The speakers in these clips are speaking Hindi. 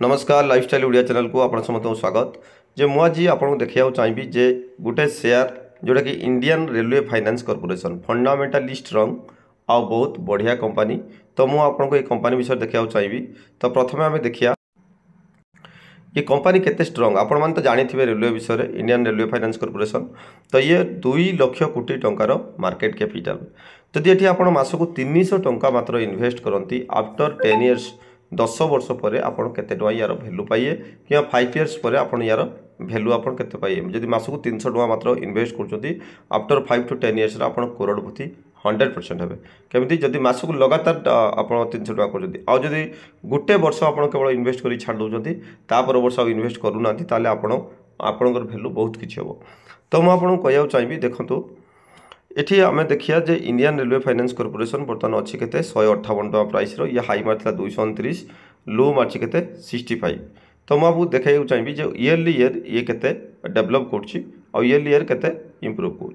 नमस्कार लाइफस्टाइल ओडिया चैनल को आप समस्त स्वागत। जे मुझे आपको देखा चाहिए जे गोटे शेयर जोटा कि Indian railway finance corporation fundamentally strong आ बहुत बढ़िया कंपनी। तो मुझे आपको ये कंपनी विषय देखा चाहिए। तो प्रथम आम देखिया ये कंपनी केते स्ट्रंग आपण मैंने तो जानी थे रेलवे विषय में इंडियन रेलवे फाइनेंस कॉर्पोरेशन। तो ये 2 लाख कोटी टंकार मार्केट कैपिटल। जदि ये आप मासक 300 टंका मात्र इन्वेस्ट करती आफ्टर 10 इयर्स 10 वर्ष पर आपड़ केते टଙ୍କା यार भैल्यू पाइए कि 5 इयर्स पर आप यार भैल्यू आप केते पाइए। जदि मासक 300 टଙ୍କା मात्र इन्वेस्ट कर आफ्टर 5 to 10 इयर्स आप करोड़पति 100% हे केमती। जदि मासक लगातार आप 300 टଙ୍କା कर गोटे वर्ष आप केवल इन्वेस्ट कर छाड़ दौरान तापर वर्ष इन्वेस्ट करूना आपणकर भैल्यू बहुत किसी हम। तो मुझे कहूँ चाहिए देखो ये आम देखिए जे इंडियन रेलवे फाइनेंस कॉर्पोरेशन बर्तमान अच्छी के 158 टଙ୍କା प्राइस ये हाई मार्च 229 लो मार्च के 65। तो मुझे देखा चाहिए जे ईयरली ईयर ये केते डेवलप कर ईयरली ईयर केते इंप्रूव कर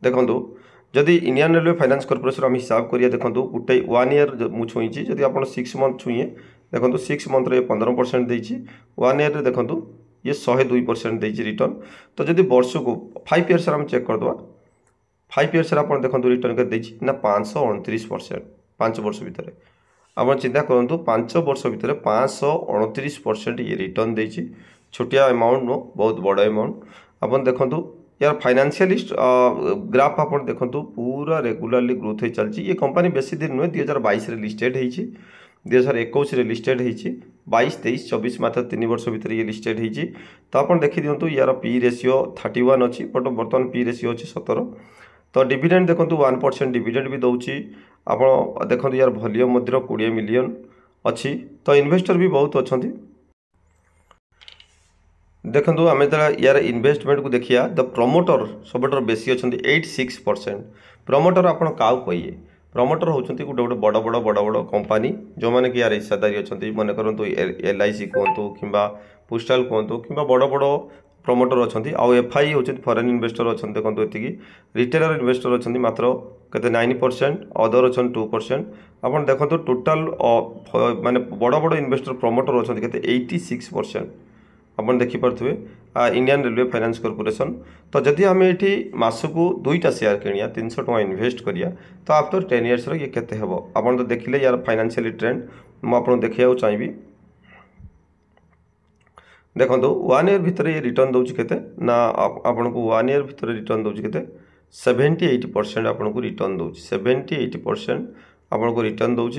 देखो। जदि इंडियन रेलवे फाइनेंस कॉर्पोरेशन आम हिसाब करिए देखो गोटे 1 ईयर मुझे छुई जदि आप 6 मंथ छुए देखो 6 मंथ 15% देती 1 ईयर देखो ये 102% देती रिटर्न। तो जदि वर्ष को 5 इयर्स आम चेक करदे 5 इयर्स आप देखो रिटर्न कर ना 529%। 5 वर्ष भितर आप चिंता करूँ 5 वर्ष भितर 529% ये रिटर्न देती। छोटिया अमाउंट नो बहुत बड़ अमाउंट आप देखो यार फाइनेंशियली ग्राफ आप देखो पूरा रेगुलाली ग्रोथ हो चलती। ये कंपनी बेसी दिन नुहे 2022 लिस्टेड होती 2021 लिस्टेड होती 22 23 24 मात्र 3 वर्ष भितर ये लिस्टेड होती। तो आप देखी दिंतु यार पी रेसीो 31 अच्छी बट बर्तमान पी रेसीो अच्छी 17। तो डिविडेंड देखो 1% डिविडेंड भी दौर आप देखो यार वॉल्यूम 20 मिलियन अच्छी। तो इन्वेस्टर भी बहुत अच्छा देखो आम यार इन्वेस्टमेंट को देखिया द प्रमोटर सब बेसी अच्छा 86%। प्रमोटर आप क्या कहिए प्रमोटर होती गोटे गोटे बड़ बड़ बड़ बड़ कंपनी जो मैंने कि यार हिस्सादारी अच्छा मन करूँ LIC कहतु कि पोस्टाल कहतु कि बड़ बड़ प्रमोटर अच्छा आउ FI होती फॉरेन इन्वेस्टर अच्छा देखो ये रिटेलर इन्वेस्टर अच्छा मात्र के 9% अदर अच्छा 2%। आप देखो टोटाल माने बड़ बड़ इन्वेस्टर प्रमोटर अच्छा के 86% आप देखिपे इंडियन रेलवे फाइनेंस कॉर्पोरेशन। तो जदि आम ये मासक 2टा शेयर किनिया 300 टଙ୍କା इन्वेस्ट करिया तो आफ्टर 10 इयर्स ये केते हेबो आप तो देखिले यार फाइनेंशियल ट्रेंड मुझे देखा चाहिए। देखो 1 ईयर भितर ये रिटर्न दौर के ना आपन को 1 ईयर भितर रिटर्न दौर के 78% आपन को रिटर्न दौर 78% आपन को रिटर्न दौर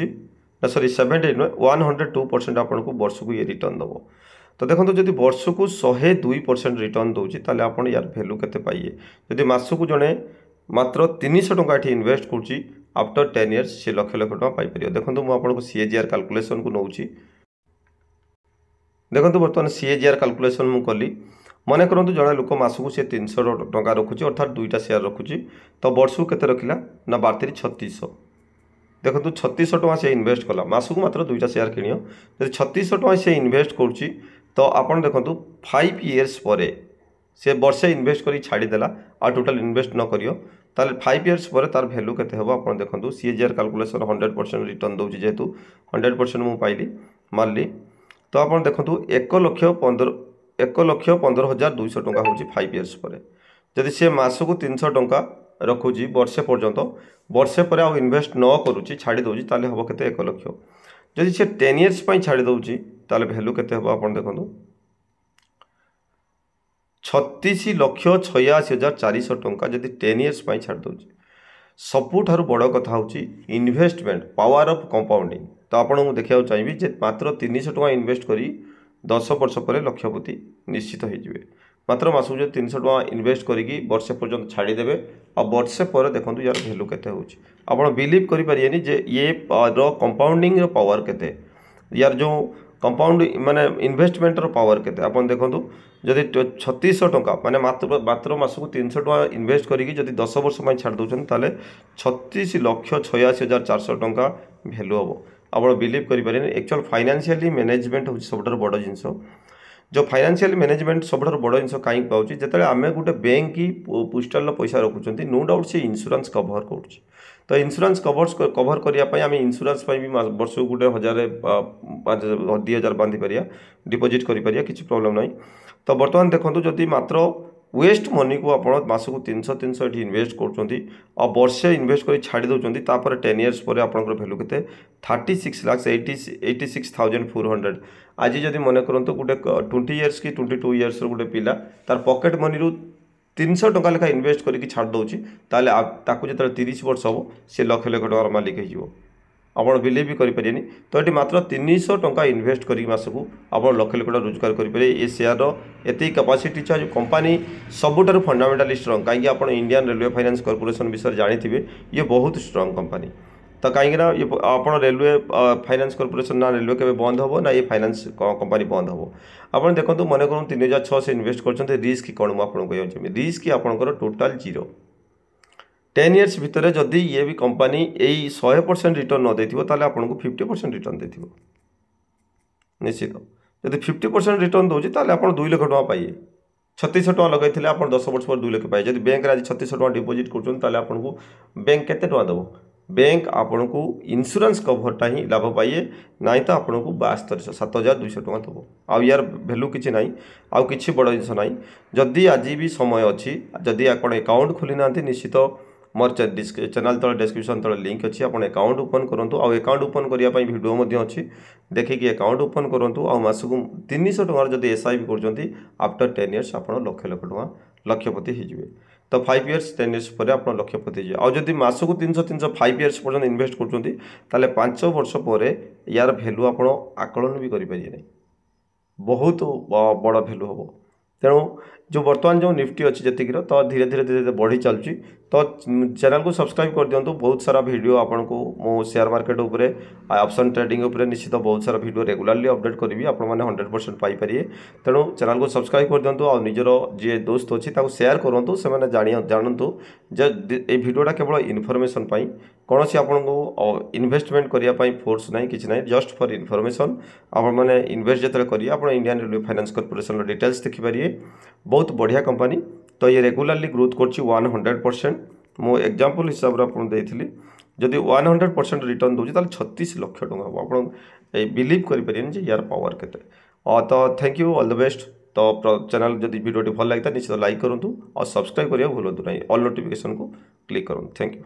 ना सॉरी 78 102% आपन को वर्ष को ये रिटर्न दब। तो देखो जदि वर्ष को 102% रिटर्न दौर ताले आप यार भैल्यू केते पाइए। जदि मासक जड़े मात्र 300 टଙ୍କା ये इन्वेस्ट कर आफ्टर 10 इयर्स से लक्ष लक्ष टଙ୍କା पाइपर। देखो मुझे आपको CAGR कैलकुलेशन को नौची देखो बर्तमान CAGR कैलकुलेशन मुझे कली मन करूँ जड़े लोक मासक से 300 टଙ୍କା रखुच्छी अर्थात 2टा शेयर रखुच्छी तो वर्ष को केते रखिला ना 3600। देखो 3600 टଙ୍କା से इन्वेस्ट कला मासक मात्र 2टा शेयर किनियो जब 3600 टଙ୍କା से इन्वेस्ट करुच्ची तो आप देखो 5 इयर्स पर से वर्षे इन्वेस्ट कर छाड़देला आ टोटाल इन्वेस्ट न करियो ताले 5 इयर्स पर तार भैल्यू केते हेबो आप देखो CAGR कैलकुलेशन 100% रिटर्न दौर जेहेतु 100% मुझे पाइली मारली। तो आप देखो 1,15,200 टଙ୍କା हूँ 5 इयर्स पर जदि सी मासक 300 टଙ୍କା रखुची वर्षे पर्यंत वर्षे पर आउ इन्वेस्ट न करुच्ची छाड़ी दौर ताले हम के 1 लाख। जदि सी 10 इयर्स छाड़ी दौर ताले भैल्यू केते हेबो आप देखो 36,86,400 टଙ୍କା जदि 10 इयर्स छाड़ दौर। सबुठार बड़ कथा हूँ इन्वेस्टमेंट पावर ऑफ कंपाउंडिंग। तो आपको देखा चाहिए जे मात्र 300 टଙ୍କା इन्वेस्ट करी 10 वर्ष पर लक्षपति निश्चित हो मात्र मासक जो 300 टଙ୍କା इन्वेस्ट करी वर्षे पर्यंत छाड़देवे आ वर्षे पर देखो यार भैल्यू केते होची आप बिलीव करें जे ये कंपाउंडिंग पावर केते यार जो कंपाउंड माने इन्वेस्टमेंट पावर केते आप देखो जदि 3600 टଙ୍କା माने मात्र मासक 300 टଙ୍କା इन्वेस्ट करी जदि 10 वर्ष छाड़ दौरान ताले 36,86,400 टଙ୍କା भैल्यू हम। आप बिलीव करें एक्चुअल फाइनेंशियली मैनेजमेंट हूँ सब बड़ जिनस जो फाइनेंशियल मैनेजमेंट सब बड़ जिन कहीं पाँच जो आम गोटे बैंक की पोस्टाल पैसा रखुच्च नो डाउट से इंश्योरेंस कवर कर तो इंश्योरेंस कवर करने आम इंश्योरेंस भी वर्ष को गोटे 1000 बांधि पारिया डिपोजिट करें किसी प्रोब्लेम ना। तो बर्तमान देखो जदि मात्र वेस्ट मनी को आप मास को 300 ये इन्वेस्ट कर वर्षे इन्वेस्ट कर छाड़ी दौरान 10 इयर्स पर आपंकर भैल्यू के 36,86,400 आज जदि मन करूँ गोटे 20 इयर्स कि 22 इयर्स गोटे पिला तार पकेट मनी रू 300 टंका लेखा इन्वेस्ट करके छाड़ दूसरी जो 30 वर्ष हम सी लक्ष लक्ष टकर मालिक हो आप बिलीव भी करें। तो ये मात्र 300 टंका इन्वेस्ट कर मासक आप लक्ष लक्ष रोजगार करेंगे। ये शेयर एत कैपेसिटी जो कंपनी सबुठ फंडामेंटाली स्ट्रंग कहीं आप इंडियन रेलवे फाइनेंस कॉर्पोरेशन विषय जानी ये बहुत स्ट्रंग कंपनी। तो कहीं ये आप रेलवे फाइनेंस कॉर्पोरेशन ना रेलवे के बंद हो ना ये फाइनेंस कंपनी बंद हो। आप देखो मन करूँ 3600 से इन्वेस्ट कर रिस्क कौन मुझे रिस्क आपंकर टोटाल 0 10 इयर्स भितर जदि ये भी कंपनी यही 100% रिटर्न न देथिबो ताले आपको 50% रिटर्न देथिबो निश्चित। जदि 50% रिटर्न दौर ताले आप 2 लाख टका पाइए 3600 टका लगे आप 10 वर्ष पर 2 लाख पाए। जब बैंक आज 3600 टका डिपोजिट कर आपको बैंक केते टका देव बैंक आपन को इंश्योरेंस कवरटा ही लाभ पाइए ना तो आपन को 72,200 टका देव आउ यार भैल्यू किसी ना आउ कि बड़ जिन ना। जदि आज भी समय अच्छी जदि आप अकाउंट खोली ना निश्चित मोर चैनल तले डिस्क्रिप्शन तले लिंक अच्छी आप अकाउंट ओपन करूँ आउ अकाउंट ओपन करने वीडियो अच्छी देखिए अकाउंट ओपन करूँ आ मासक 300 टकर जब SIP कर आफ्टर 10 इयर्स आप लक्ष लक्ष टका लक्षपति होजि। तो 5 इयर्स 10 इयर्स पर आप लक्षपति हो आउ जदि मासक 300 5 इयर्स पर्यटन इन्वेस्ट कर 5 वर्ष पर यार भैल्यू आप आकलन भी करें बहुत बड़ भैल्यू हम। तेणु जो बर्तमान जो निफ्टी अच्छी जीक तो धीरे धीरे धीरे बढ़ी चलुची। तो चैनल को सब्सक्राइब कर दिंतु बहुत सारा वीडियो आपन को मो शेयर मार्केट उपरे ऑप्शन ट्रेडिंग उपरे निश्चित बहुत सारा वीडियो रेगुलारली अपडेट करी आप 100% पाइपर। तेणु चैनल को सब्सक्राइब कर दिंतु आ निजर जी दोस्त अच्छी शेयर करूँ से जानतु जे वीडियोटा केवल इनफॉरमेशन कौन सी आपन को इन्वेस्टमेंट करने फोर्स ना कि ना जस्ट फॉर इनफॉरमेशन आप इन्वेस्ट जो करिए आप Indian railway finance corporation details देखिपारे बहुत बढ़िया कंपनी। तो ये रेगुलारली ग्रोथ कर 100% मो एग्जांपल हिसाब से आपको देती जदि 100% रिटर्न दूसरी 36 लाख टका हम आप बिलीव करें यार पावर के। तो thank you all the best. तो चैनल जदि वीडियो भल लगी निश्चित लाइक करूँ और सब्सक्राइब करिए भूलु ना ऑल नोटिफिकेशन को क्लिक करूँ। Thank you.